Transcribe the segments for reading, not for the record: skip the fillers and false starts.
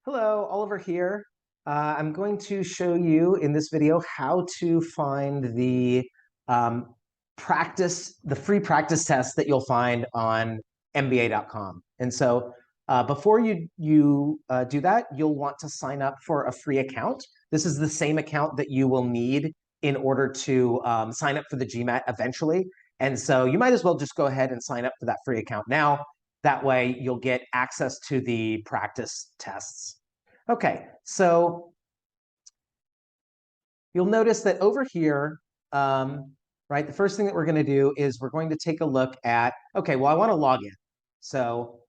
Hello, Oliver here. I'm going to show you in this video how to find um, the free practice test that you'll find on MBA.com. And so before you do that, you'll want to sign up for a free account. This is the same account that you will need in order to sign up for the GMAT eventually. And so you might as well just go ahead and sign up for that free account now. That way you'll get access to the practice tests. Okay, so you'll notice that over here, right, the first thing that we're going to do is we're going to take a look at, okay, well, I want to log in. So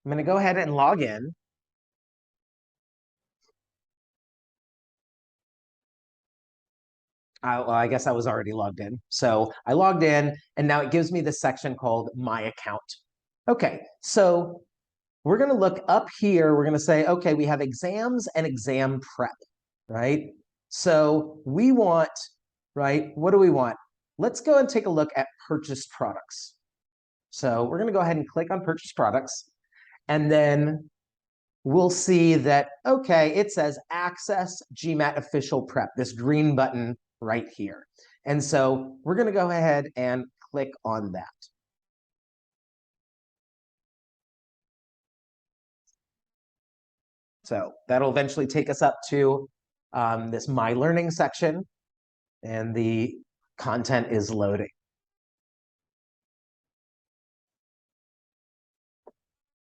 I'm going to go ahead and log in. Well, I guess I was already logged in. So I logged in, and now it gives me this section called My Account. Okay, so we're going to look up here. We're going to say, okay, we have exams and exam prep, right? So we want, right, what do we want? Let's go and take a look at purchased products. So we're going to go ahead and click on purchased products. And then we'll see that, okay, it says access GMAT official prep, this green button right here. And so we're going to go ahead and click on that. So that'll eventually take us up to this My Learning section, and the content is loading.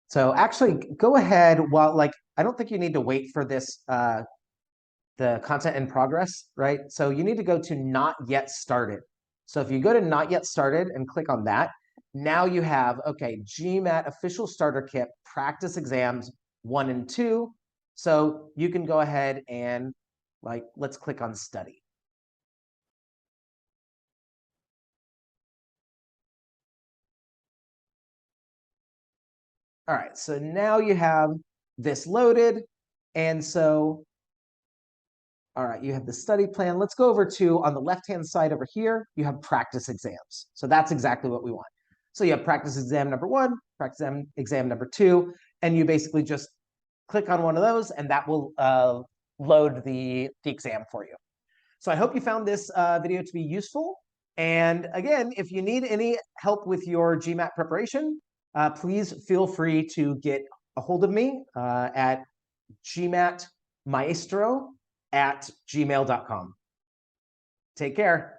So actually, go ahead while, I don't think you need to wait for this, the content in progress, right? So you need to go to Not Yet Started. So if you go to Not Yet Started and click on that, now you have, okay, GMAT Official Starter Kit, Practice Exams 1 and 2. So you can go ahead and, let's click on Study. All right, so now you have this loaded. And so, all right, you have the study plan. Let's go over to, on the left-hand side over here, you have practice exams. So that's exactly what we want. So you have practice exam number 1, practice exam number 2, and you basically just click on one of those, and that will load the exam for you. So I hope you found this video to be useful. And again, if you need any help with your GMAT preparation, please feel free to get a hold of me at gmatmaestro@gmail.com. Take care.